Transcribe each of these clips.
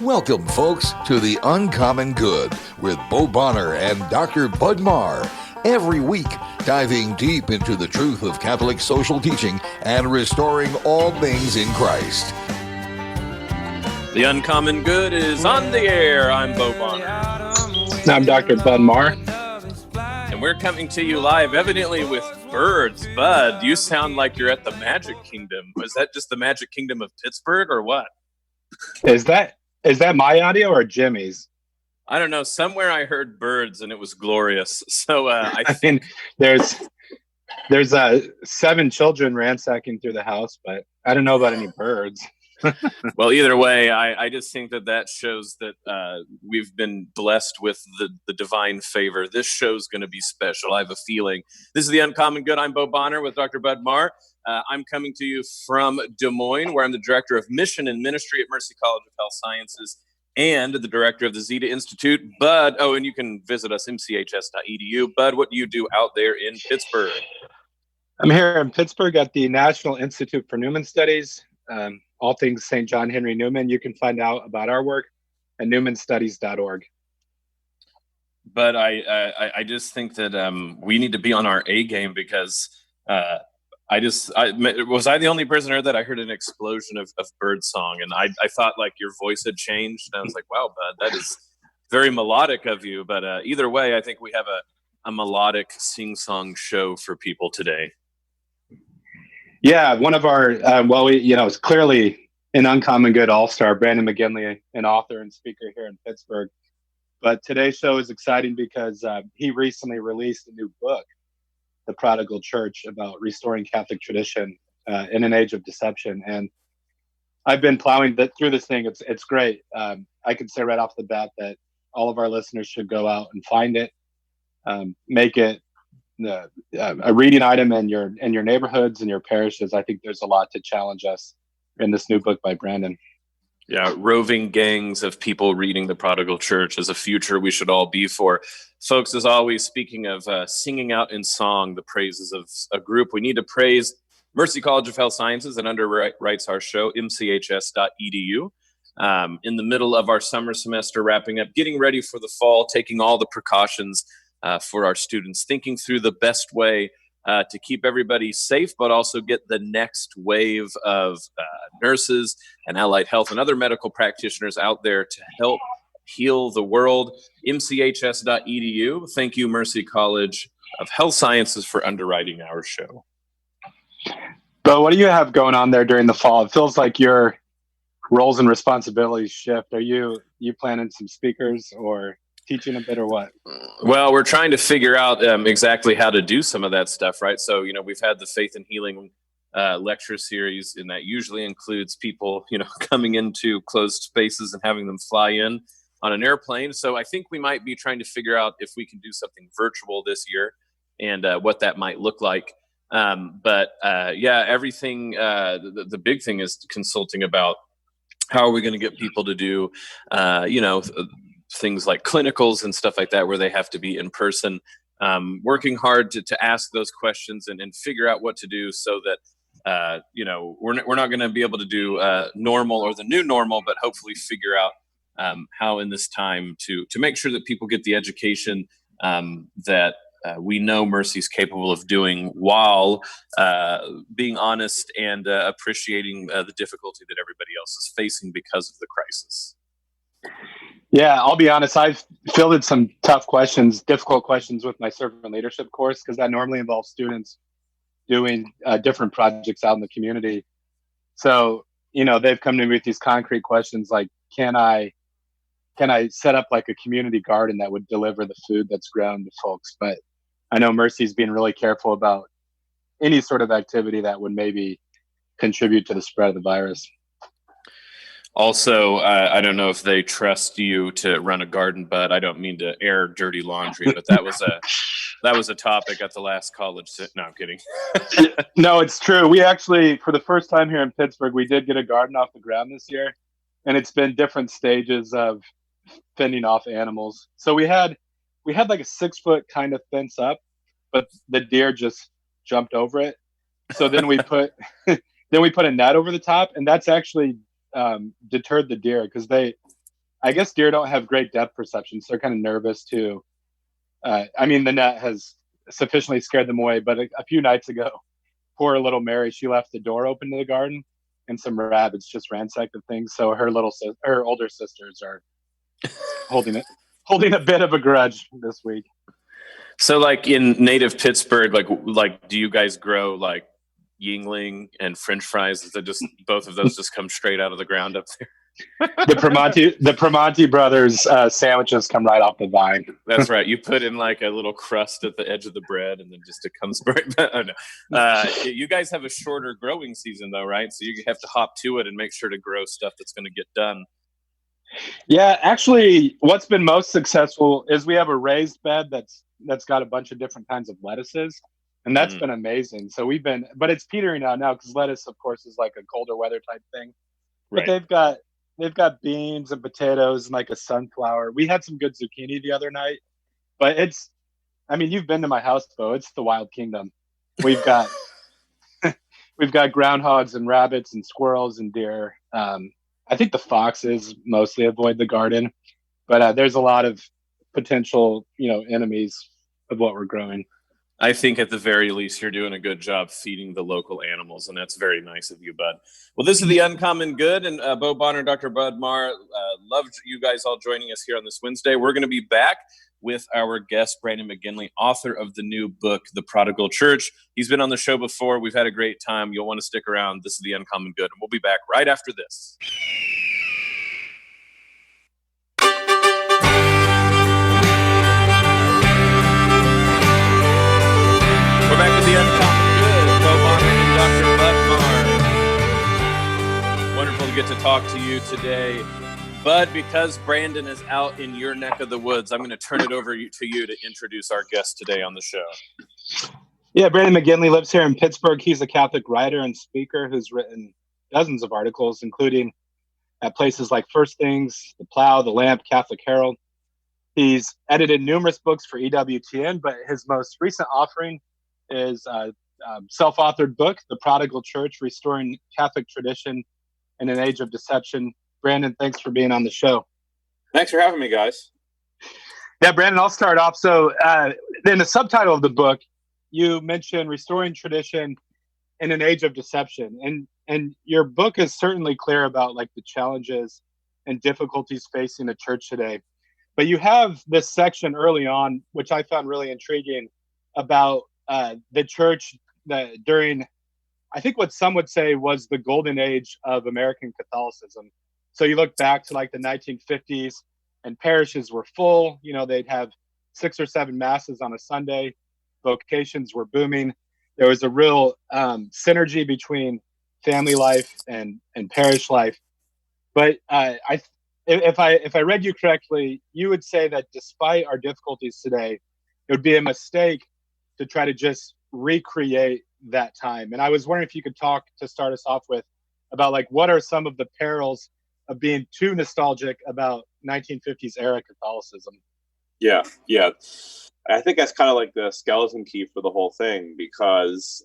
Welcome, folks, to The Uncommon Good with Bo Bonner and Dr. Bud Marr. Every week, diving deep into the truth of Catholic social teaching and restoring all things in Christ. The Uncommon Good is on the air. I'm Bo Bonner. I'm Dr. Bud Marr. And we're coming to you live, evidently with birds. Bud, you sound like you're at the Magic Kingdom. Was that just the Magic Kingdom of Pittsburgh or what? Is that my audio or Jimmy's? I don't know. Somewhere I heard birds and it was glorious. So I mean, there's 7 children ransacking through the house, but I don't know about any birds. Well, either way, I just think that shows that we've been blessed with the divine favor. This show's going to be special. I have a feeling. This is The Uncommon Good. I'm Bo Bonner with Dr. Bud Marr. I'm coming to you from Des Moines, where I'm the Director of Mission and Ministry at Mercy College of Health Sciences and the Director of the Zeta Institute. Bud, and you can visit us, mchs.edu. Bud, what do you do out there in Pittsburgh? I'm here in Pittsburgh at the National Institute for Newman Studies. All things St. John Henry Newman. You can find out about our work at newmanstudies.org. But I just think that we need to be on our A game because was I the only prisoner that I heard an explosion of bird song, and I thought like your voice had changed, and I was like, wow, Bud, that is very melodic of you. But either way, I think we have a melodic sing-song show for people today. Yeah, one of our, it's clearly an Uncommon Good all-star, Brandon McGinley, an author and speaker here in Pittsburgh. But today's show is exciting because he recently released a new book, The Prodigal Church, about restoring Catholic tradition in an age of deception. And I've been plowing through this thing. It's great. I can say right off the bat that all of our listeners should go out and find it, make it a reading item in your neighborhoods and your parishes. I think there's a lot to challenge us in this new book by Brandon. Yeah, roving gangs of people reading The Prodigal Church is a future we should all be for. Folks, as always, speaking of singing out in song the praises of a group, we need to praise Mercy College of Health Sciences that underwrites our show, mchs.edu. In the middle of our summer semester, wrapping up, getting ready for the fall, taking all the precautions for our students, thinking through the best way to keep everybody safe, but also get the next wave of nurses and allied health and other medical practitioners out there to help heal the world. mchs.edu. Thank you, Mercy College of Health Sciences, for underwriting our show. But what do you have going on there during the fall? It feels like your roles and responsibilities shift. Are you planning some speakers or teaching a bit or what? Well, we're trying to figure out exactly how to do some of that stuff, right? So, we've had the Faith and Healing lecture series, and that usually includes people, coming into closed spaces and having them fly in on an airplane. So I think we might be trying to figure out if we can do something virtual this year and what that might look like. Everything, the big thing is consulting about how are we going to get people to do, things like clinicals and stuff like that, where they have to be in person, working hard to ask those questions and figure out what to do so that, we're not going to be able to do normal or the new normal, but hopefully figure out how in this time to make sure that people get the education that we know Mercy's capable of doing while being honest and appreciating the difficulty that everybody else is facing because of the crisis. Yeah, I'll be honest. I've fielded some difficult questions with my servant leadership course, because that normally involves students doing different projects out in the community. So, they've come to me with these concrete questions like, can I set up like a community garden that would deliver the food that's grown to folks? But I know Mercy's being really careful about any sort of activity that would maybe contribute to the spread of the virus. Also, I don't know if they trust you to run a garden, but I don't mean to air dirty laundry, but that was a topic at the last college. No, I'm kidding. No, it's true. We actually, for the first time here in Pittsburgh, we did get a garden off the ground this year, and it's been different stages of fending off animals. So we had like a 6-foot kind of fence up, but the deer just jumped over it. So then we put a net over the top, and that's actually deterred the deer, because they I guess deer don't have great depth perception, so they're kind of nervous too. I mean, the net has sufficiently scared them away, but a few nights ago, poor little Mary, she left the door open to the garden, and some rabbits just ransacked the thing. So her older sisters are holding a bit of a grudge this week. So, like in native Pittsburgh, like do you guys grow like Yingling and French fries? Is that just both of those just come straight out of the ground up there? The Primanti brothers sandwiches come right off the vine. That's right. You put in like a little crust at the edge of the bread, and then just it comes right back. Oh, no. You guys have a shorter growing season, though, right? So you have to hop to it and make sure to grow stuff that's going to get done. Yeah, actually, what's been most successful is we have a raised bed that's got a bunch of different kinds of lettuces, and that's been amazing. So but it's petering out now because lettuce, of course, is like a colder weather type thing. But Right. they've got beans and potatoes and like a sunflower. We had some good zucchini the other night, but you've been to my house, Bo. It's the wild kingdom. We've got groundhogs and rabbits and squirrels and deer. I think the foxes mostly avoid the garden, but there's a lot of potential, enemies of what we're growing. I think at the very least, you're doing a good job feeding the local animals, and that's very nice of you, Bud. Well, this is The Uncommon Good, and Bo Bonner, Dr. Bud Marr, loved you guys all joining us here on this Wednesday. We're going to be back with our guest, Brandon McGinley, author of the new book, The Prodigal Church. He's been on the show before. We've had a great time. You'll want to stick around. This is The Uncommon Good, and we'll be back right after this. We're back with The Uncommon Good, Bo Bonner and Dr. Bud Marr. Wonderful to get to talk to you today. But because Brandon is out in your neck of the woods, I'm going to turn it over to you to introduce our guest today on the show. Yeah, Brandon McGinley lives here in Pittsburgh. He's a Catholic writer and speaker who's written dozens of articles, including at places like First Things, The Plow, The Lamp, Catholic Herald. He's edited numerous books for EWTN, but his most recent offering is a self-authored book, The Prodigal Church, Restoring Catholic Tradition in an Age of Deception. Brandon, thanks for being on the show. Thanks for having me, guys. Yeah, Brandon, I'll start off. So in the subtitle of the book, you mentioned restoring tradition in an age of deception. And your book is certainly clear about like the challenges and difficulties facing the church today. But you have this section early on, which I found really intriguing, about the church that during, I think what some would say was the golden age of American Catholicism. So you look back to like the 1950s and parishes were full. They'd have 6 or 7 masses on a Sunday. Vocations were booming. There was a real synergy between family life and parish life. But if I read you correctly, you would say that despite our difficulties today, it would be a mistake to try to just recreate that time. And I was wondering if you could talk to start us off with about like what are some of the perils of being too nostalgic about 1950s era Catholicism. Yeah. I think that's kind of like the skeleton key for the whole thing because,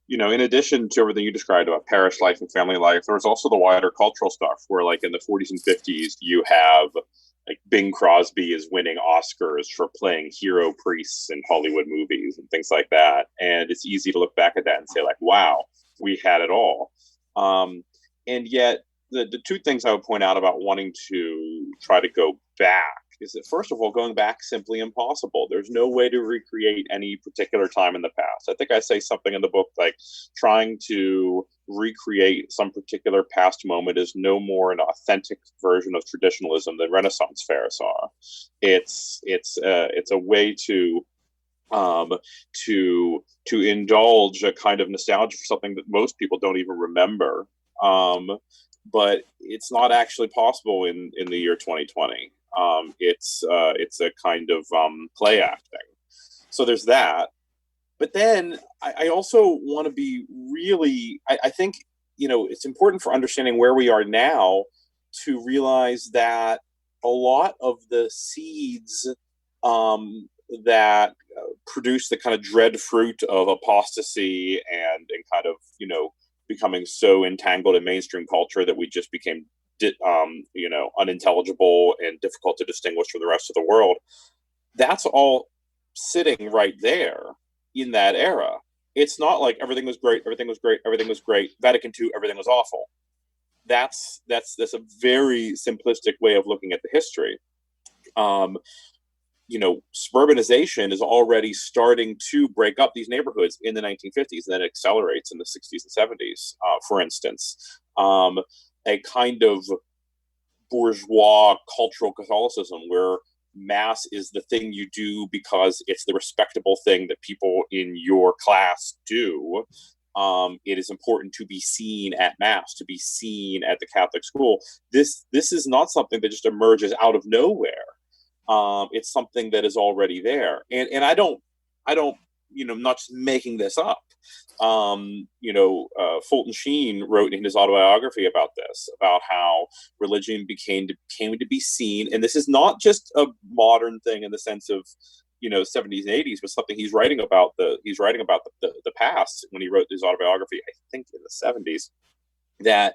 in addition to everything you described about parish life and family life, there's also the wider cultural stuff where like in the 40s and 50s, you have like Bing Crosby is winning Oscars for playing hero priests in Hollywood movies and things like that. And it's easy to look back at that and say like, wow, we had it all. And yet, the two things I would point out about wanting to try to go back is that, first of all, going back simply impossible. There's no way to recreate any particular time in the past. I think I say something in the book like trying to recreate some particular past moment is no more an authentic version of traditionalism than Renaissance fairs are. It's a way to indulge a kind of nostalgia for something that most people don't even remember. But it's not actually possible in the year 2020. It's a kind of play acting. So there's that. But then I also want to be really, I think, it's important for understanding where we are now to realize that a lot of the seeds that produce the kind of dread fruit of apostasy and kind of, becoming so entangled in mainstream culture that we just became unintelligible and difficult to distinguish from the rest of the world. That's all sitting right there in that era. It's not like everything was great, everything was great, everything was great. Vatican II, everything was awful. That's a very simplistic way of looking at the history. Suburbanization is already starting to break up these neighborhoods in the 1950s, and then it accelerates in the 60s and 70s. For instance, a kind of bourgeois cultural Catholicism where Mass is the thing you do because it's the respectable thing that people in your class do. It is important to be seen at Mass, to be seen at the Catholic school. This is not something that just emerges out of nowhere. It's something that is already there, and I don't, I'm not just making this up. Fulton Sheen wrote in his autobiography about this, about how religion came to be seen, and this is not just a modern thing in the sense of 70s and 80s, but something he's writing about the past when he wrote his autobiography, I think in the 70s, that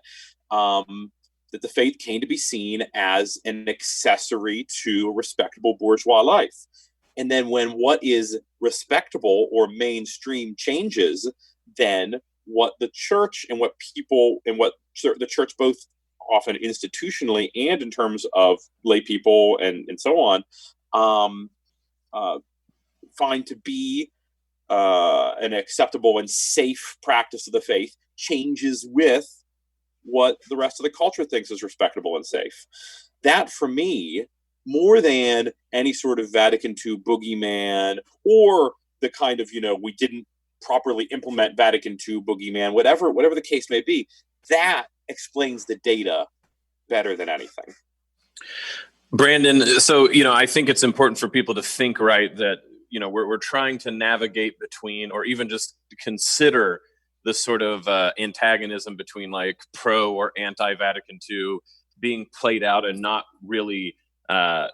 the faith came to be seen as an accessory to a respectable bourgeois life. And then when what is respectable or mainstream changes, then what the church and what the church, both often institutionally and in terms of lay people and so on, find to be an acceptable and safe practice of the faith changes with what the rest of the culture thinks is respectable and safe. That, for me, more than any sort of Vatican II boogeyman or the kind of, we didn't properly implement Vatican II boogeyman, whatever the case may be, that explains the data better than anything. Brandon, so, I think it's important for people to think, right, that, we're trying to navigate between, or even just consider the sort of antagonism between like pro or anti-Vatican II being played out and not really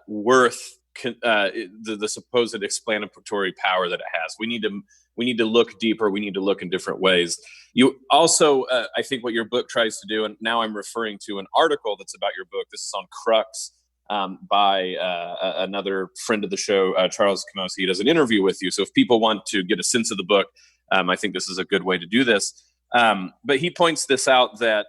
worth the supposed explanatory power that it has. We need to look deeper. We need to look in different ways. You also, I think what your book tries to do, and now I'm referring to an article that's about your book. This is on Crux by another friend of the show, Charles Camose. He does an interview with you. So if people want to get a sense of the book, I think this is a good way to do this. But he points this out, that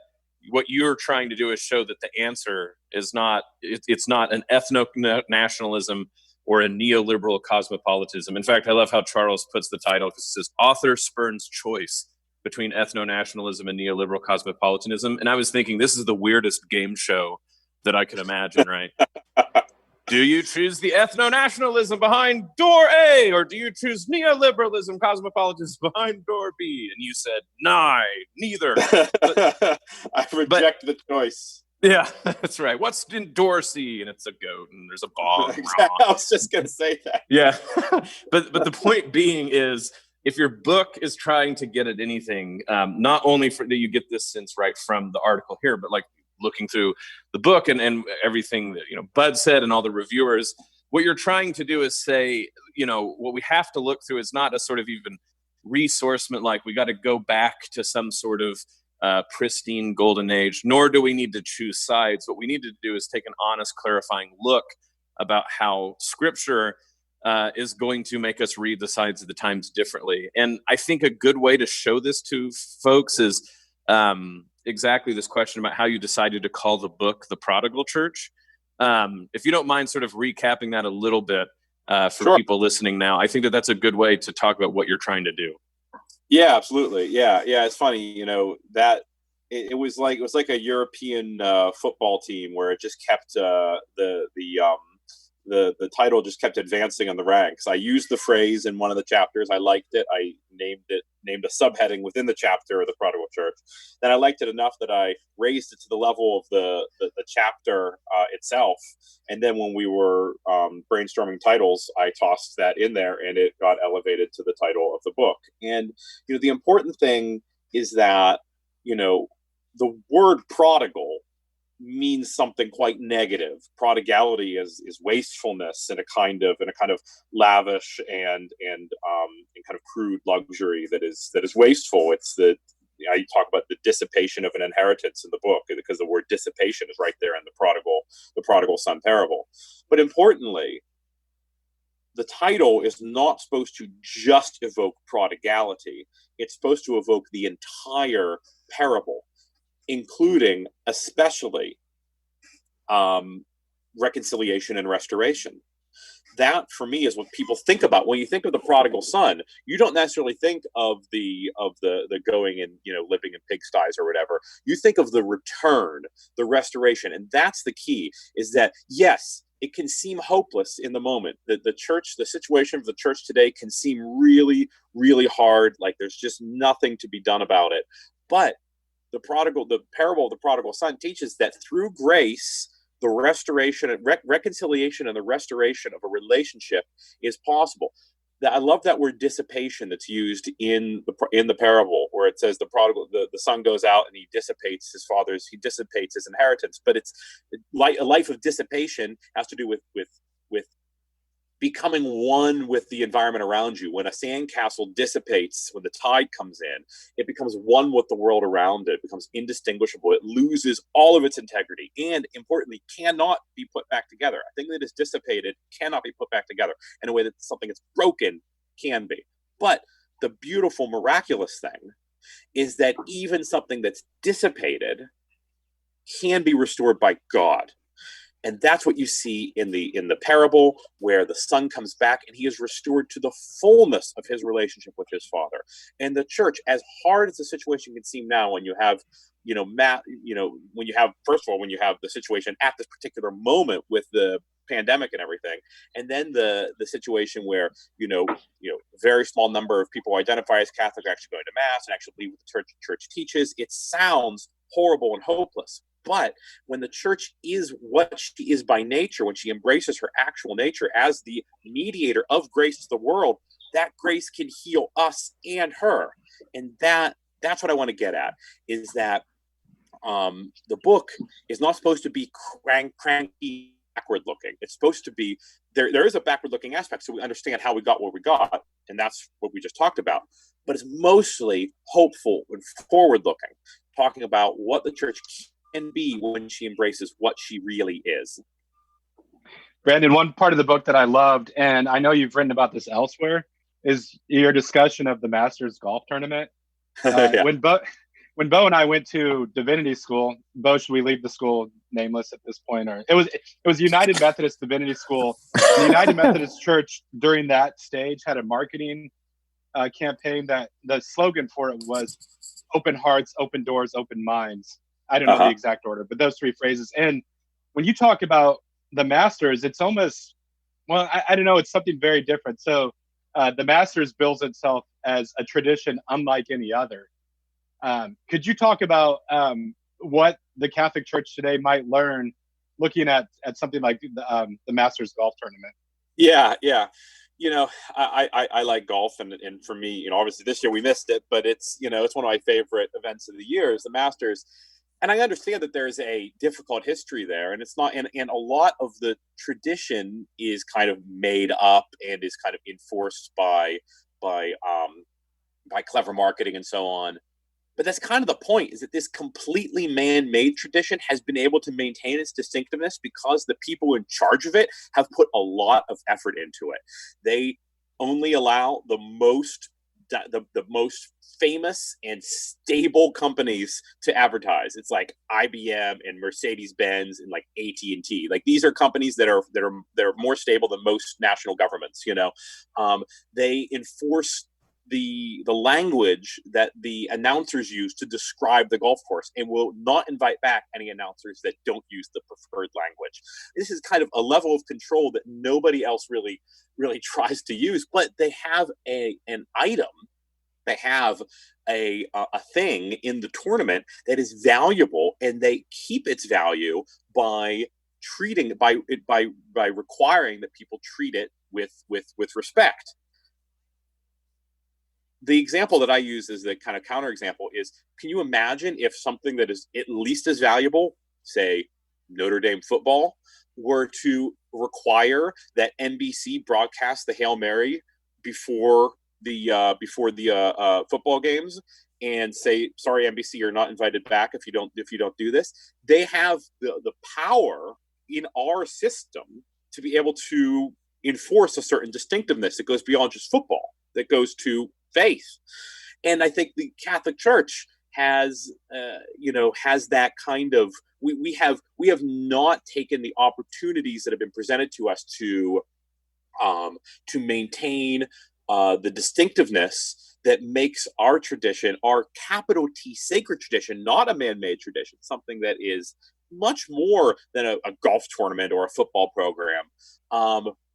what you're trying to do is show that the answer is not, it's not an ethno-nationalism or a neoliberal cosmopolitanism. In fact, I love how Charles puts the title, because it says, author spurns choice between ethno-nationalism and neoliberal cosmopolitanism. And I was thinking, this is the weirdest game show that I could imagine, right? Do you choose the ethno-nationalism behind door A, or do you choose neoliberalism, cosmopolitanism behind door B? And you said, neither. I reject the choice. Yeah, that's right. What's in door C? And it's a goat, and there's a ball. Exactly. I was just going to say that. Yeah. but the point being is, if your book is trying to get at anything, not only that you get this sense right from the article here, but like looking through the book and everything that Bud said and all the reviewers, what you're trying to do is say, what we have to look through is not a sort of even resourcement, like we got to go back to some sort of pristine golden age, nor do we need to choose sides. What we need to do is take an honest, clarifying look about how Scripture is going to make us read the signs of the times differently. And I think a good way to show this to folks is exactly this question about how you decided to call the book The Prodigal Church. If you don't mind sort of recapping that a little bit for Sure. people listening now, I think that's a good way to talk about what you're trying to do. Yeah, absolutely. Yeah. It's funny, that it was like a European football team where it just kept the title just kept advancing in the ranks. I used the phrase in one of the chapters. I liked it. I named a subheading within the chapter of The Prodigal Church. Then I liked it enough that I raised it to the level of the chapter itself. And then when we were brainstorming titles, I tossed that in there, and it got elevated to the title of the book. And the important thing is that the word prodigal means something quite negative. Prodigality is wastefulness in a kind of lavish and kind of crude luxury that is wasteful. It's the I talk about the dissipation of an inheritance in the book, because the word dissipation is right there in the prodigal son parable. But importantly, the title is not supposed to just evoke prodigality. It's supposed to evoke the entire parable, including especially reconciliation and restoration. That, for me, is what people think about when you think of the prodigal son. You don't necessarily think of the going and living in pigsties or whatever. You think of the return, the restoration, and that's the key. Is that, yes, it can seem hopeless in the moment. The church, the situation of the church today can seem really, really hard. Like there's just nothing to be done about it. But the parable of the prodigal son teaches that through grace, the restoration, reconciliation, and the restoration of a relationship is possible. I love that word dissipation that's used in the parable, where it says the son goes out and he dissipates his inheritance. But it's like a life of dissipation has to do with becoming one with the environment around you. When a sandcastle dissipates, when the tide comes in, it becomes one with the world around it. It becomes indistinguishable. It loses all of its integrity, and importantly, cannot be put back together. A thing that is dissipated cannot be put back together in a way that something that's broken can be. But the beautiful, miraculous thing is that even something that's dissipated can be restored by God. And that's what you see in the parable, where the son comes back and he is restored to the fullness of his relationship with his father. And the church, as hard as the situation can seem now, when you have, when you have the situation at this particular moment with the pandemic and everything, and then the situation where very small number of people who identify as Catholic are actually going to mass and actually believe what the church teaches. It sounds horrible and hopeless. But when the church is what she is by nature, when she embraces her actual nature as the mediator of grace to the world, that grace can heal us and her. And that's what I want to get at, is that the book is not supposed to be cranky, backward looking. It's supposed to be, there is a backward looking aspect, so we understand how we got what we got, and that's what we just talked about. But it's mostly hopeful and forward looking, talking about what the church can be when she embraces what she really is. Brandon, one part of the book that I loved, and I know you've written about this elsewhere, is your discussion of the Masters golf tournament. Yeah. When Bo and I went to divinity school, Bo, should we leave the school nameless at this point? Or it was United Methodist Divinity School. The United Methodist Church during that stage had a marketing campaign that the slogan for it was "Open hearts, open doors, open minds." I don't know the exact order, but those three phrases. And when you talk about the Masters, it's almost, I don't know, it's something very different. So the Masters bills itself as a tradition unlike any other. Could you talk about what the Catholic Church today might learn looking at something like the Masters golf tournament? Yeah. I like golf, and for me, obviously this year we missed it, but it's it's one of my favorite events of the year is the Masters. And I understand that there's a difficult history there, and it's not, and a lot of the tradition is kind of made up and is kind of enforced by clever marketing and so on. But that's kind of the point, is that this completely man-made tradition has been able to maintain its distinctiveness because the people in charge of it have put a lot of effort into it. They only allow the most famous and stable companies to advertise. It's like IBM and Mercedes-Benz and like AT&T. Like these are companies that are more stable than most national governments. They enforce the language that the announcers use to describe the golf course, and will not invite back any announcers that don't use the preferred language. This is kind of a level of control that nobody else really tries to use, but they have an item. They have a thing in the tournament that is valuable, and they keep its value by requiring that people treat it with respect. The example that I use as the kind of counterexample is, can you imagine if something that is at least as valuable, say Notre Dame football, were to require that NBC broadcast the Hail Mary before the football games, and say, sorry, NBC, you're not invited back if you don't do this. They have the power in our system to be able to enforce a certain distinctiveness that goes beyond just football, that goes to faith. And I think the Catholic Church has that kind of, we have not taken the opportunities that have been presented to us to maintain the distinctiveness that makes our tradition, our capital T sacred tradition, not a man-made tradition, something that is much more than a golf tournament or a football program.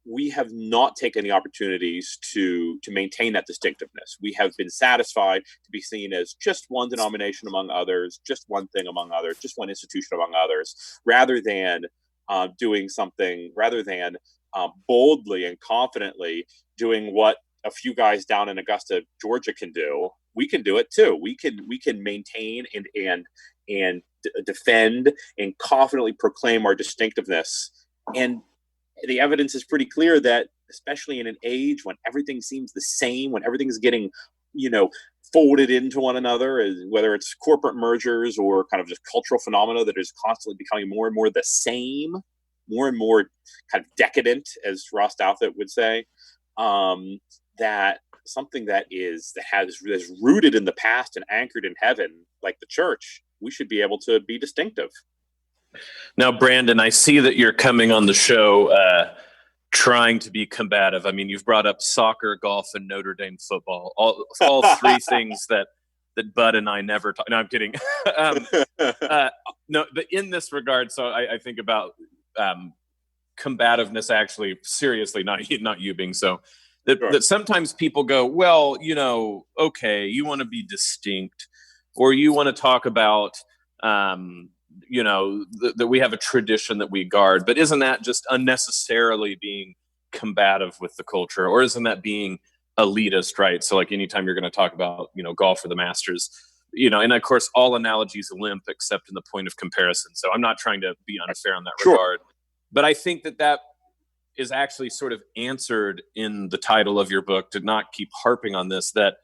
We have not taken the opportunities to maintain that distinctiveness. We have been satisfied to be seen as just one denomination among others, just one thing among others, just one institution among others, rather than boldly and confidently doing what a few guys down in Augusta, Georgia can do. We can do it too. We can maintain and defend and confidently proclaim our distinctiveness. And the evidence is pretty clear that, especially in an age when everything seems the same, when everything's getting, folded into one another, whether it's corporate mergers or kind of just cultural phenomena that is constantly becoming more and more the same, more and more kind of decadent, as Ross Douthat would say, that something that is rooted in the past and anchored in heaven, like the church, we should be able to be distinctive. Now, Brandon, I see that you're coming on the show trying to be combative. I mean, you've brought up soccer, golf, and Notre Dame football, all three things that Bud and I never talk. No, I'm kidding. No, but in this regard, so I think about combativeness, actually, seriously, not you being so. That sometimes people go, well, okay, you want to be distinct, or you want to talk about that we have a tradition that we guard, but isn't that just unnecessarily being combative with the culture, or isn't that being elitist, right? So like anytime you're going to talk about, golf or the Masters, and of course all analogies limp except in the point of comparison. So I'm not trying to be unfair on that regard, but I think that is actually sort of answered in the title of your book, to not keep harping on this, that,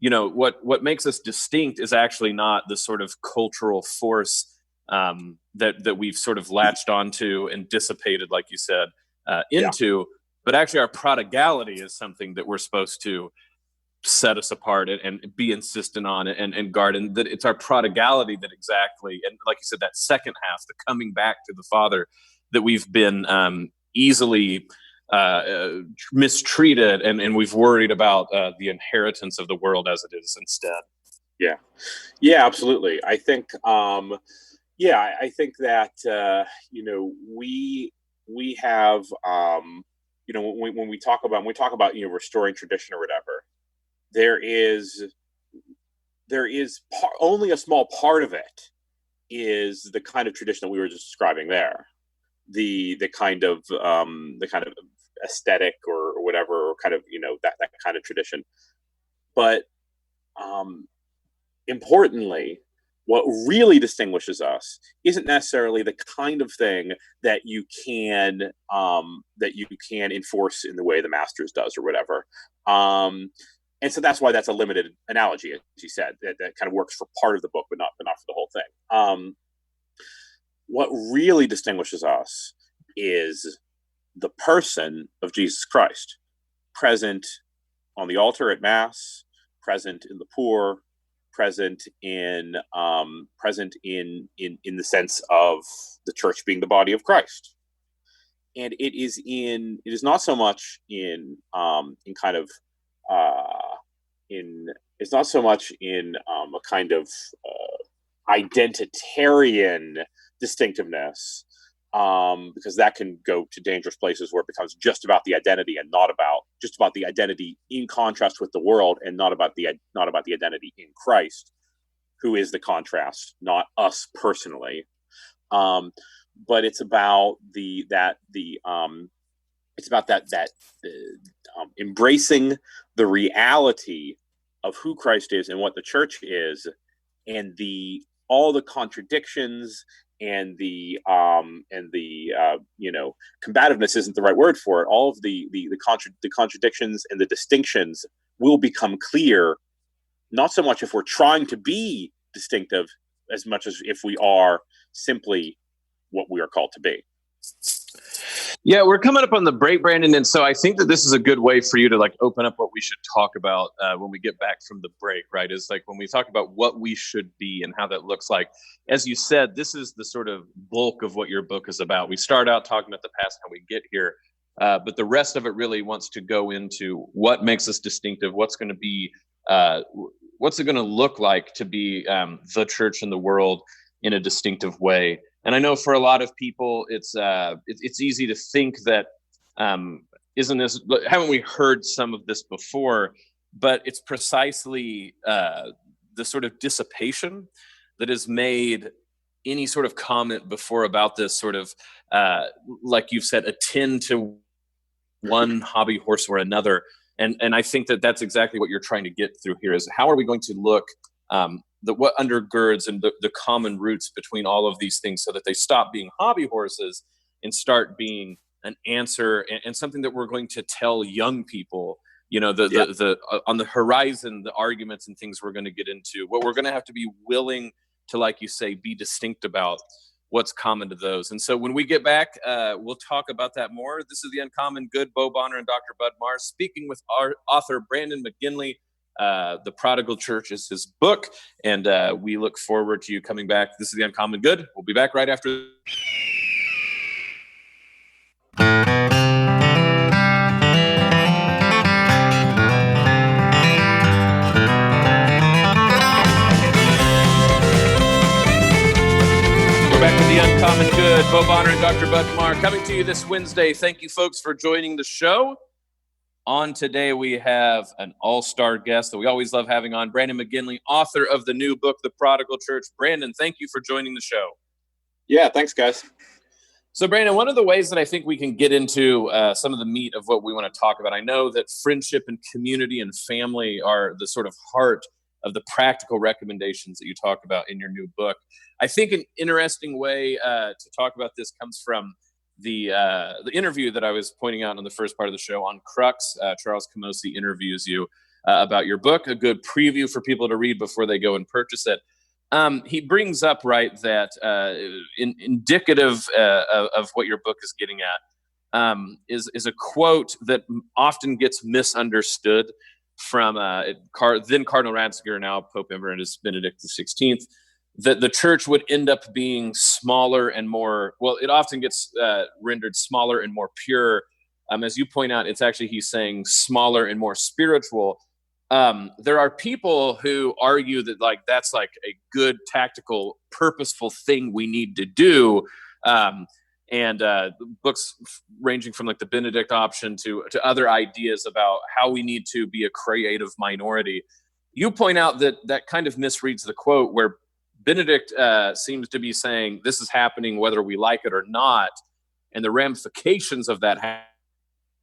what makes us distinct is actually not the sort of cultural force that we've sort of latched onto and dissipated, like you said, into, but actually our prodigality is something that we're supposed to set us apart and be insistent on and guard. And that it's our prodigality that exactly, and like you said, that second half, the coming back to the Father, that we've been easily mistreated, and we've worried about the inheritance of the world as it is instead. Yeah, absolutely. I think I think that we have when we talk about restoring tradition or whatever, there is only a small part of it is the kind of tradition that we were just describing there, the kind of aesthetic or whatever, or kind of that kind of tradition. But importantly, what really distinguishes us isn't necessarily the kind of thing that you can enforce in the way the Masters does or whatever. And so that's why that's a limited analogy, as you said, that kind of works for part of the book, but not for the whole thing. What really distinguishes us is the person of Jesus Christ, present on the altar at Mass, present in the poor, present in the sense of the church being the body of Christ. And it is not so much in a kind of identitarian distinctiveness, because that can go to dangerous places where it becomes just about the identity and not about the identity in contrast with the world, and not about the identity in Christ, who is the contrast, not us personally. But it's about embracing the reality of who Christ is and what the church is, and all the contradictions and the combativeness isn't the right word for it. All of the contradictions and the distinctions will become clear not so much if we're trying to be distinctive as much as if we are simply what we are called to be. Yeah, we're coming up on the break, Brandon, and so I think that this is a good way for you to like open up what we should talk about when we get back from the break, right? Is like when we talk about what we should be and how that looks like. As you said, this is the sort of bulk of what your book is about. We start out talking about the past, how we get here, but the rest of it really wants to go into what makes us distinctive, what's going to be, what's it going to look like to be the church in the world in a distinctive way. And I know for a lot of people, it's easy to think that haven't we heard some of this before? But it's precisely the sort of dissipation that has made any sort of comment before about this sort of, like you've said, attend to one hobby horse or another. And I think that that's exactly what you're trying to get through here is how are we going to look what undergirds and the common roots between all of these things so that they stop being hobby horses and start being an answer and something that we're going to tell young people, the on the horizon, the arguments and things we're going to get into, what we're going to have to be willing to, like you say, be distinct about what's common to those. And so when we get back, we'll talk about that more. This is The Uncommon Good, Bo Bonner and Dr. Bud Marr speaking with our author, Brandon McGinley. The Prodigal Church is his book, and we look forward to you coming back. This is The Uncommon Good. We'll be back right after. We're back with The Uncommon Good. Bo Bonner and Dr. Bud Marr coming to you this Wednesday. Thank you, folks, for joining the show. On today, we have an all-star guest that we always love having on, Brandon McGinley, author of the new book, The Prodigal Church. Brandon, thank you for joining the show. Yeah, thanks, guys. So, Brandon, one of the ways that I think we can get into some of the meat of what we want to talk about, I know that friendship and community and family are the sort of heart of the practical recommendations that you talk about in your new book. I think an interesting way to talk about this comes from the interview that I was pointing out in the first part of the show on Crux. Charles Camosi interviews you about your book, a good preview for people to read before they go and purchase it. He brings up, right, that indicative of what your book is getting at is a quote that often gets misunderstood from then Cardinal Ratzinger, now Pope Emeritus Benedict XVI, that the church would end up being smaller and more, well, it often gets rendered smaller and more pure. As you point out, it's actually, he's saying smaller and more spiritual. There are people who argue that like that's like a good tactical, purposeful thing we need to do. And books ranging from like the Benedict option to other ideas about how we need to be a creative minority. You point out that that kind of misreads the quote where Benedict seems to be saying this is happening whether we like it or not, and the ramifications of that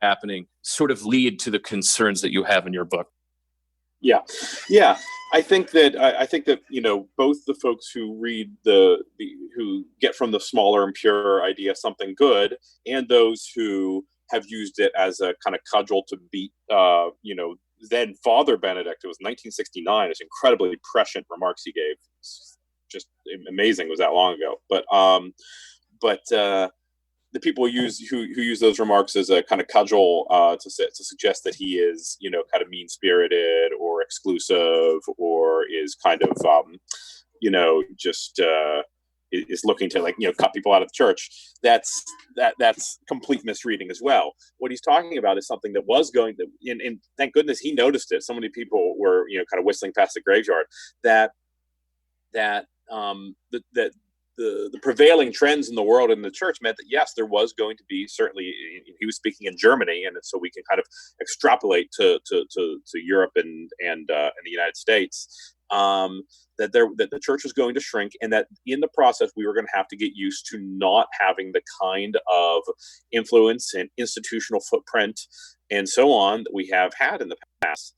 happening sort of lead to the concerns that you have in your book. Yeah. I think that both the folks who read who get from the smaller and pure idea something good, and those who have used it as a kind of cudgel to beat then Father Benedict. It was 1969. It's incredibly prescient remarks he gave. It's just amazing. It was that long ago. But the people who use those remarks as a kind of cudgel to suggest that he is, kind of mean-spirited or exclusive or is kind of, is looking to cut people out of the church. That's complete misreading as well. What he's talking about is something that was going to, and thank goodness he noticed it. So many people were, kind of whistling past the graveyard that the prevailing trends in the world and the church meant that, yes, there was going to be, certainly, he was speaking in Germany, and so we can kind of extrapolate to Europe and the United States, that the church was going to shrink, and that in the process we were going to have to get used to not having the kind of influence and institutional footprint and so on that we have had in the past.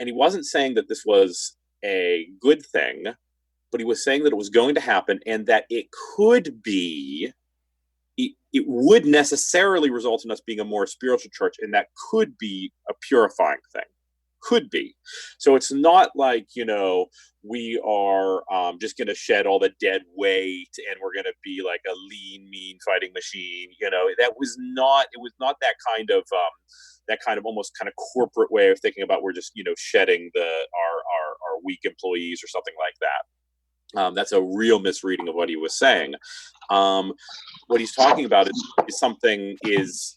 And he wasn't saying that this was a good thing, but he was saying that it was going to happen, and that it would necessarily result in us being a more spiritual church, and that could be a purifying thing, could be. So it's not like, we are just going to shed all the dead weight and we're going to be like a lean, mean fighting machine. It was not that kind of almost kind of corporate way of thinking about we're just, shedding our weak employees or something like that. That's a real misreading of what he was saying. What he's talking about is something is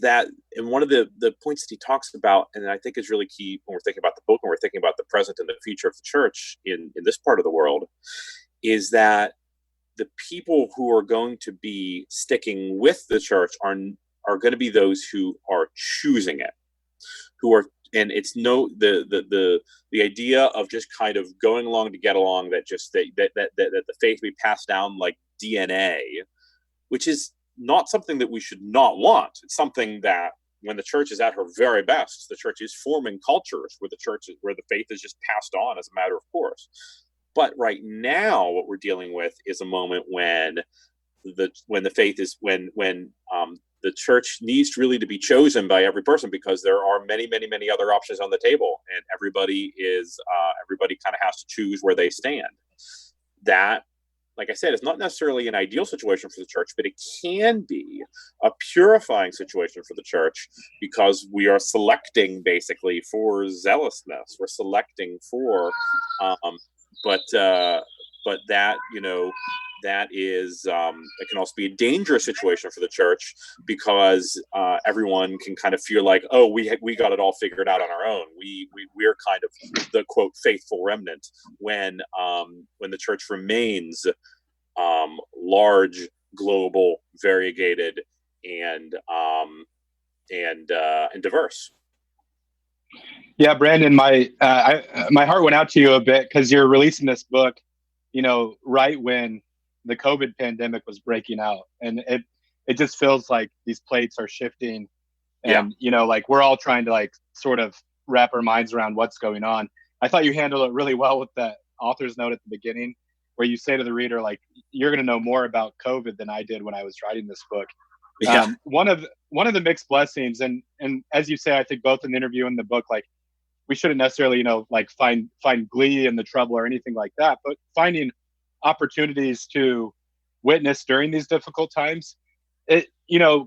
that, and one of the points that he talks about, and I think is really key when we're thinking about the book, and we're thinking about the present and the future of the church in this part of the world, is that the people who are going to be sticking with the church are going to be those who are choosing it, and it's the idea of just kind of going along to get along, that the faith we pass down like DNA, which is not something that we should not want. It's something that when the church is at her very best, the church is forming cultures where the faith is just passed on as a matter of course. But right now, what we're dealing with is a moment when the faith is when the church needs really to be chosen by every person, because there are many, many, many other options on the table, and everybody kind of has to choose where they stand. That, like I said, it's not necessarily an ideal situation for the church, but it can be a purifying situation for the church, because we are selecting basically for zealousness. We're selecting for, but that, that is, it can also be a dangerous situation for the church, because everyone can kind of feel like, oh, we got it all figured out on our own. We're kind of the quote faithful remnant, when the church remains large, global, variegated, and diverse. Yeah, Brandon, my heart went out to you a bit, because you're releasing this book, right when the COVID pandemic was breaking out, and it just feels like these plates are shifting, and like we're all trying to like sort of wrap our minds around what's going on. I thought you handled it really well with that author's note at the beginning, where you say to the reader, like, you're going to know more about COVID than I did when I was writing this book. Yeah. One of the mixed blessings, and as you say, I think both in the interview and the book, like, we shouldn't necessarily, like find glee in the trouble or anything like that, but finding opportunities to witness during these difficult times.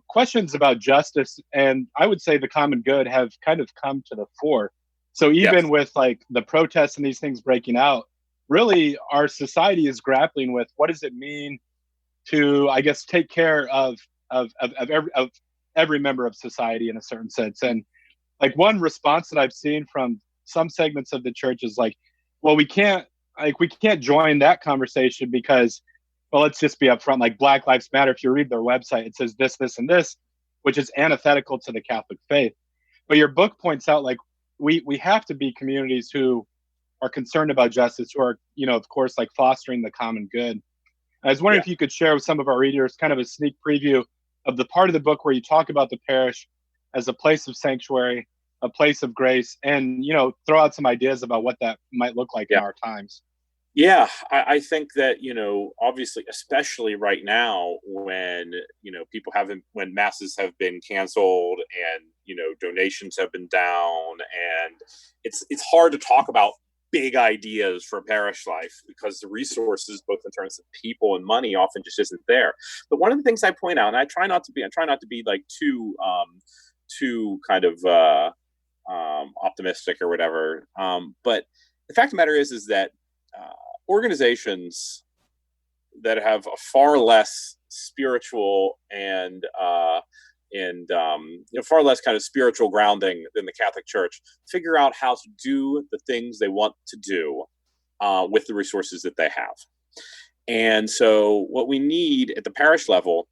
Questions about justice and I would say the common good have kind of come to the fore. So even with like the protests and these things breaking out, really our society is grappling with what does it mean to, I guess, take care of every member of society in a certain sense. And like one response that I've seen from some segments of the church is like, well, we can't join that conversation because, well, let's just be upfront. Like Black Lives Matter, if you read their website, it says this, this, and this, which is antithetical to the Catholic faith. But your book points out like we have to be communities who are concerned about justice, who are, of course, like fostering the common good. I was wondering if you could share with some of our readers kind of a sneak preview of the part of the book where you talk about the parish as a place of sanctuary, a place of grace, and, throw out some ideas about what that might look like in our times. Yeah, I think that, obviously, especially right now when, when masses have been canceled and, donations have been down, and it's hard to talk about big ideas for parish life because the resources, both in terms of people and money, often just isn't there. But one of the things I point out, and I try not to be like too kind of optimistic or whatever. But the fact of the matter is that organizations that have a far less spiritual and far less kind of spiritual grounding than the Catholic Church figure out how to do the things they want to do with the resources that they have. And so what we need at the parish level,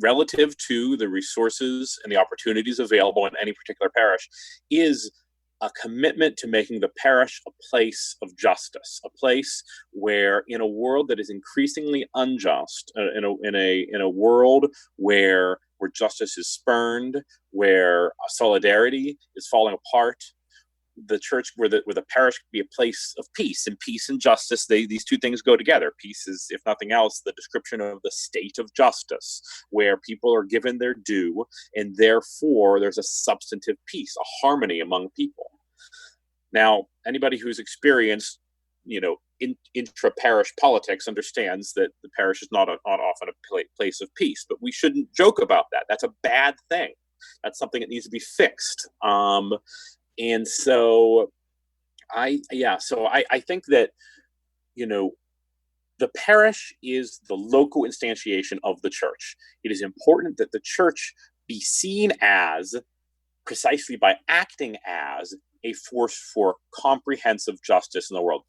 relative to the resources and the opportunities available in any particular parish, is a commitment to making the parish a place of justice, a place where, in a world that is increasingly unjust, in a world where justice is spurned, where solidarity is falling apart, the church, where the parish can be a place of peace, and peace and justice, these two things go together. Peace is, if nothing else, the description of the state of justice, where people are given their due, and therefore there's a substantive peace, a harmony among people. Now, anybody who's experienced, intra-parish politics understands that the parish is not often a place of peace, but we shouldn't joke about that. That's a bad thing. That's something that needs to be fixed. And so I think that, the parish is the local instantiation of the church. It is important that the church be seen as, precisely by acting as, a force for comprehensive justice in the world.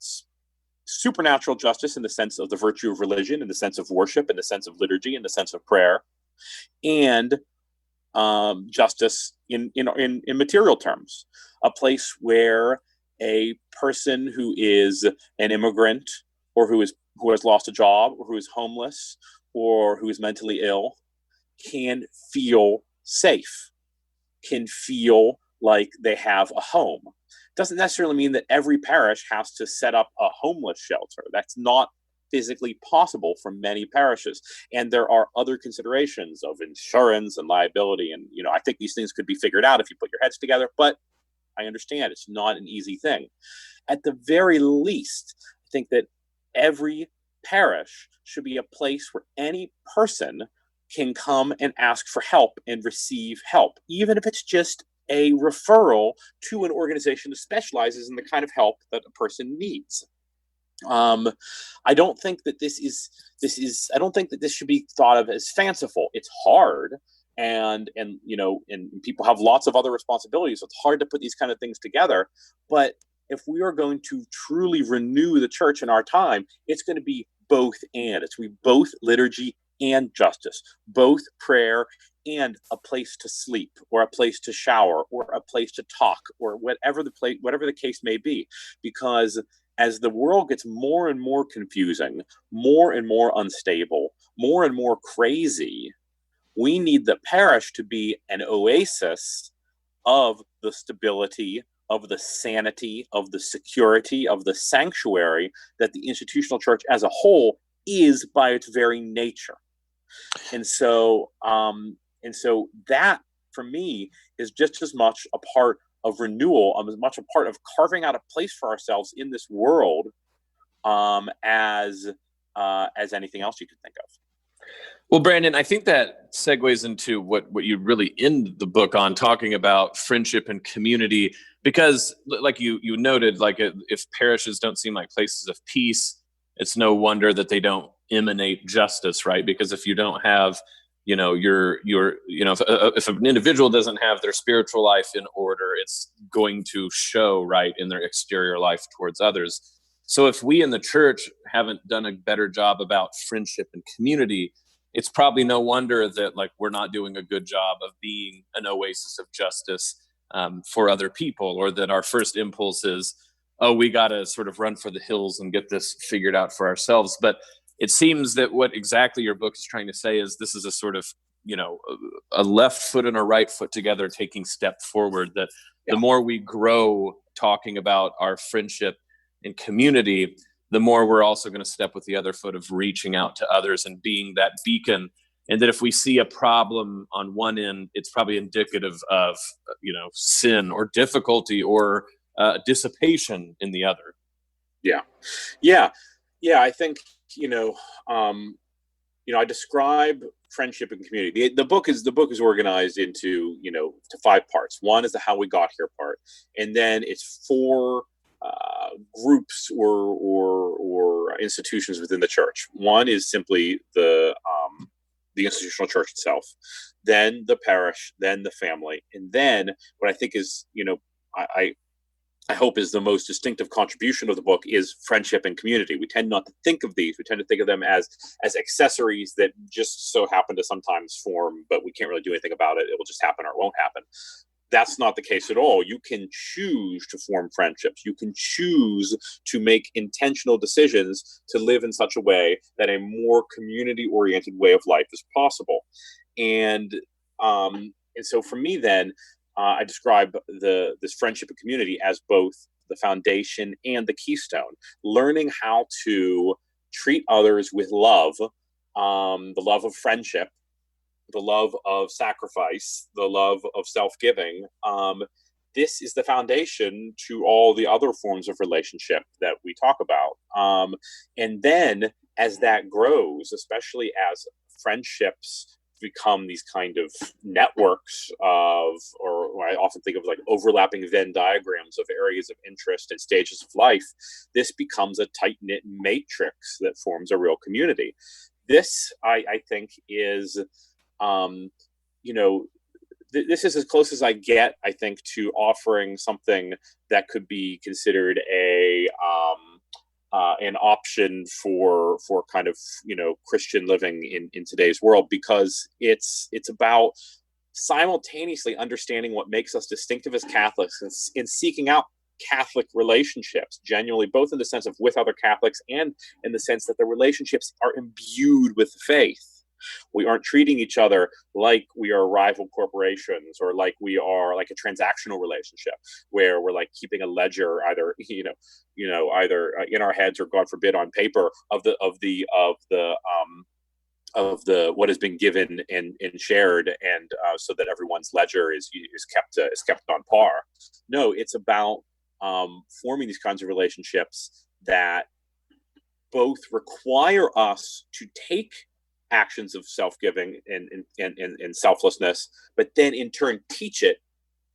Supernatural justice in the sense of the virtue of religion, in the sense of worship, in the sense of liturgy, in the sense of prayer, and justice in material terms. A place where a person who is an immigrant, or who has lost a job, or who is homeless, or who is mentally ill, can feel safe, can feel like they have a home. Doesn't necessarily mean that every parish has to set up a homeless shelter. That's not physically possible for many parishes. And there are other considerations of insurance and liability. And, I think these things could be figured out if you put your heads together, but I understand it's not an easy thing. At the very least, I think that every parish should be a place where any person can come and ask for help and receive help, even if it's just a referral to an organization that specializes in the kind of help that a person needs. I don't think that I don't think that this should be thought of as fanciful. It's hard, and people have lots of other responsibilities. So it's hard to put these kind of things together. But if we are going to truly renew the church in our time, it's going to be both and. It's going to be both liturgy and justice, both prayer and a place to sleep, or a place to shower, or a place to talk, or whatever the case may be. Because as the world gets more and more confusing, more and more unstable, more and more crazy, we need the parish to be an oasis of the stability, of the sanity, of the security, of the sanctuary that the institutional church as a whole is by its very nature. And so that, for me, is just as much a part of renewal, as much a part of carving out a place for ourselves in this world, as anything else you could think of. Well, Brandon, I think that segues into what you really end the book on, talking about friendship and community, because like you noted, like if parishes don't seem like places of peace, it's no wonder that they don't emanate justice, right? Because if you don't have, if an individual doesn't have their spiritual life in order, it's going to show, right, in their exterior life towards others. So if we in the church haven't done a better job about friendship and community, it's probably no wonder that we're not doing a good job of being an oasis of justice for other people, or that our first impulse is, oh, we got to sort of run for the hills and get this figured out for ourselves. But it seems that what exactly your book is trying to say is this is a sort of, a left foot and a right foot together, taking step forward, that the more we grow talking about our friendship and community, the more we're also going to step with the other foot of reaching out to others and being that beacon. And that if we see a problem on one end, it's probably indicative of, sin or difficulty or dissipation in the other. Yeah. I think, I describe friendship and community. The book is organized into, to 5 parts. One is the how we got here part. And then it's 4 groups or institutions within the church. One is simply the institutional church itself, then the parish, then the family, and then what I think is, I hope is the most distinctive contribution of the book is friendship and community. We tend not to think of these. We tend to think of them as accessories that just so happen to sometimes form, but we can't really do anything about it. It will just happen or it won't happen. That's not the case at all. You can choose to form friendships. You can choose to make intentional decisions to live in such a way that a more community-oriented way of life is possible. And so for me then, I describe this friendship and community as both the foundation and the keystone. Learning how to treat others with love, the love of friendship, the love of sacrifice, the love of self-giving. This is the foundation to all the other forms of relationship that we talk about. And then as that grows, especially as friendships become these kind of networks of, or I often think of like overlapping Venn diagrams of areas of interest and stages of life, this becomes a tight-knit matrix that forms a real community. This, I think, is, this is as close as I get, I think, to offering something that could be considered an option for kind of Christian living in today's world, because it's about simultaneously understanding what makes us distinctive as Catholics and seeking out Catholic relationships genuinely, both in the sense of with other Catholics and in the sense that the relationships are imbued with faith. We aren't treating each other like we are rival corporations, or like we are like a transactional relationship where we're like keeping a ledger, either either in our heads or, God forbid, on paper of the what has been given and shared, and so that everyone's ledger is kept on par. No, it's about forming these kinds of relationships that both require us to take actions of self-giving and selflessness, but then in turn teach it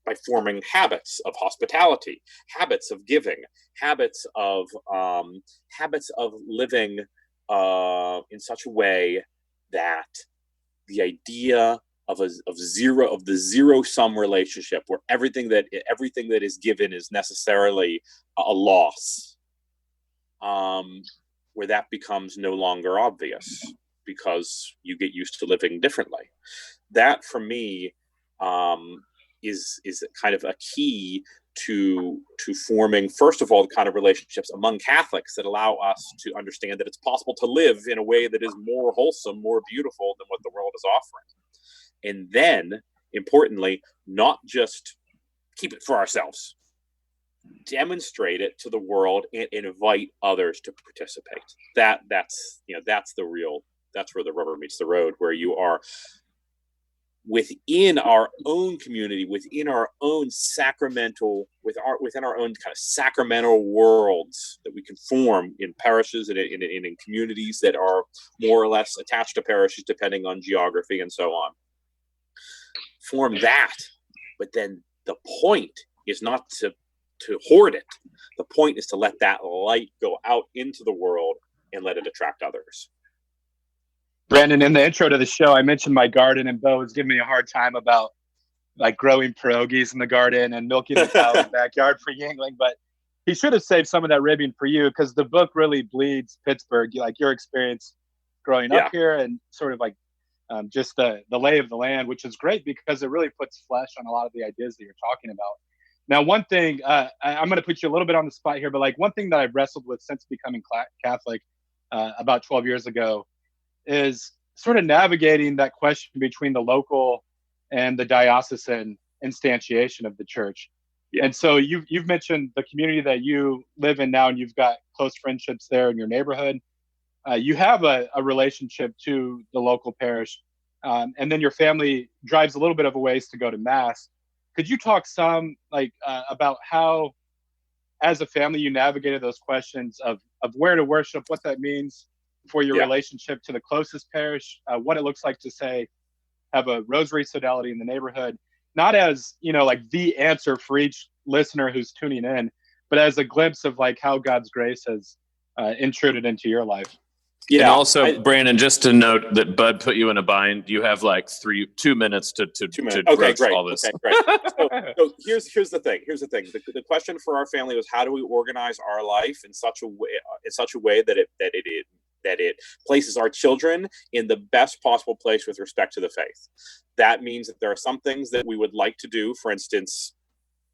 by forming habits of hospitality, habits of giving, habits of living in such a way that the idea of the zero-sum relationship, where everything that is given is necessarily a loss, where that becomes no longer obvious, because you get used to living differently. That, for me, is kind of a key to forming, first of all, the kind of relationships among Catholics that allow us to understand that it's possible to live in a way that is more wholesome, more beautiful than what the world is offering. And then, importantly, not just keep it for ourselves, demonstrate it to the world and invite others to participate. That's where the rubber meets the road, where you are within our own community, within our own within our own kind of sacramental worlds that we can form in parishes and in communities that are more or less attached to parishes, depending on geography and so on. Form that, but then the point is not to hoard it. The point is to let that light go out into the world and let it attract others. Brandon, in the intro to the show, I mentioned my garden, and Bo was giving me a hard time about like growing pierogies in the garden and milking the cow in the backyard for Yingling, but he should have saved some of that ribbing for you, because the book really bleeds Pittsburgh, like your experience growing up here, and sort of like just the lay of the land, which is great because it really puts flesh on a lot of the ideas that you're talking about. Now, one thing, I'm going to put you a little bit on the spot here, but like one thing that I've wrestled with since becoming Catholic about 12 years ago is sort of navigating that question between the local and the diocesan instantiation of the church. Yeah. And so you've mentioned the community that you live in now, and you've got close friendships there in your neighborhood. You have a relationship to the local parish, and then your family drives a little bit of a ways to go to Mass. Could you talk some about how, as a family, you navigated those questions of where to worship, what that means for your relationship to the closest parish, what it looks like to, say, have a rosary sodality in the neighborhood, not as, like the answer for each listener who's tuning in, but as a glimpse of like how God's grace has intruded into your life. Yeah. And also, Brandon, just to note that Bud put you in a bind. You have like 2 minutes to okay, great. all this. Okay, great. So here's the thing. The question for our family was, how do we organize our life in such a way that it places our children in the best possible place with respect to the faith. That means that there are some things that we would like to do, for instance,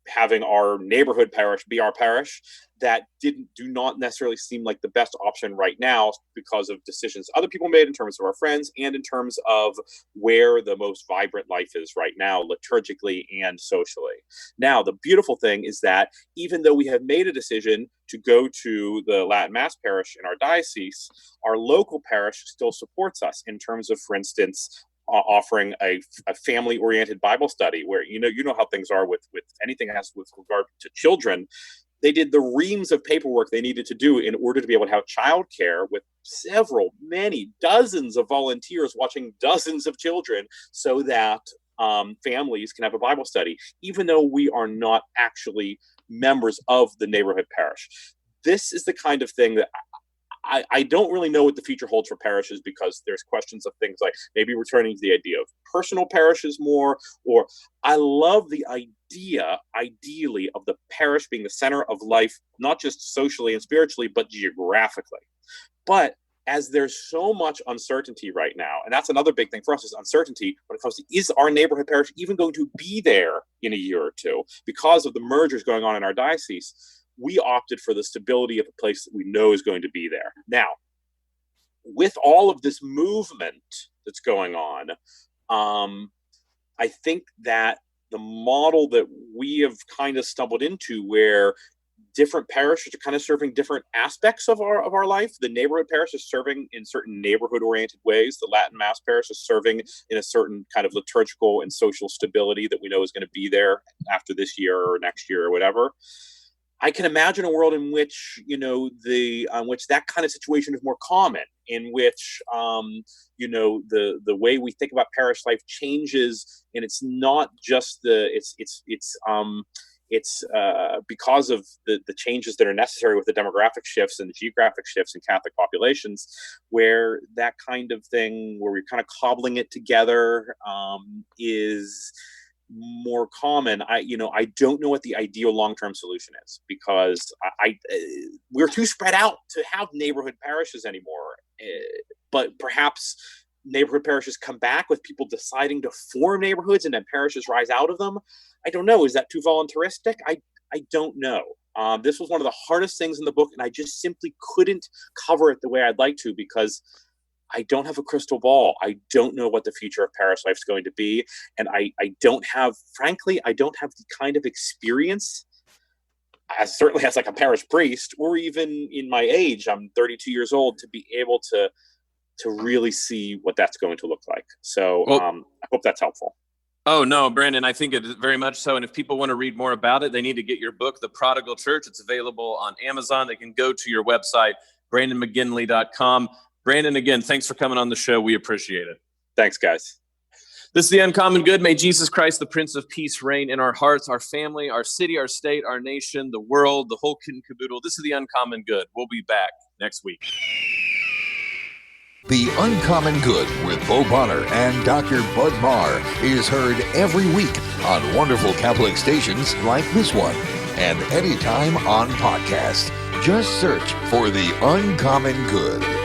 having our neighborhood parish be our parish that do not necessarily seem like the best option right now because of decisions other people made in terms of our friends and in terms of where the most vibrant life is right now, liturgically and socially. Now, the beautiful thing is that even though we have made a decision to go to the Latin Mass parish in our diocese, our local parish still supports us in terms of, for instance, offering a family-oriented Bible study where, you know how things are with anything that has with regard to children. They did the reams of paperwork they needed to do in order to be able to have childcare with many dozens of volunteers watching dozens of children so that families can have a Bible study, even though we are not actually members of the neighborhood parish. This is the kind of thing that I don't really know what the future holds for parishes, because there's questions of things like maybe returning to the idea of personal parishes more, or I love the idea, ideally, of the parish being the center of life, not just socially and spiritually, but geographically. But as there's so much uncertainty right now, and that's another big thing for us, is uncertainty when it comes to, is our neighborhood parish even going to be there in a year or two because of the mergers going on in our diocese? We opted for the stability of a place that we know is going to be there. Now, with all of this movement that's going on, I think that the model that we have kind of stumbled into, where different parishes are kind of serving different aspects of our life. The neighborhood parish is serving in certain neighborhood-oriented ways. The Latin Mass parish is serving in a certain kind of liturgical and social stability that we know is going to be there after this year or next year or whatever. I can imagine a world in which, which that kind of situation is more common, in which, the way we think about parish life changes, and it's not just it's because of the changes that are necessary with the demographic shifts and the geographic shifts in Catholic populations, where that kind of thing, where we're kind of cobbling it together, is more common. I don't know what the ideal long-term solution is, because we're too spread out to have neighborhood parishes anymore. But perhaps neighborhood parishes come back with people deciding to form neighborhoods, and then parishes rise out of them. I don't know. Is that too voluntaristic? I don't know. This was one of the hardest things in the book, and I just simply couldn't cover it the way I'd like to, because I don't have a crystal ball. I don't know what the future of parish life is going to be. And I don't have the kind of experience, certainly as like a parish priest, or even in my age, I'm 32 years old, to be able to really see what that's going to look like. So I hope that's helpful. Oh, no, Brandon, I think it is very much so. And if people want to read more about it, they need to get your book, The Prodigal Church. It's available on Amazon. They can go to your website, BrandonMcGinley.com. Brandon, again, thanks for coming on the show. We appreciate it. Thanks, guys. This is The Uncommon Good. May Jesus Christ, the Prince of Peace, reign in our hearts, our family, our city, our state, our nation, the world, the whole kit and caboodle. This is The Uncommon Good. We'll be back next week. The Uncommon Good with Bo Bonner and Dr. Bud Marr is heard every week on wonderful Catholic stations like this one, and anytime on podcast. Just search for The Uncommon Good.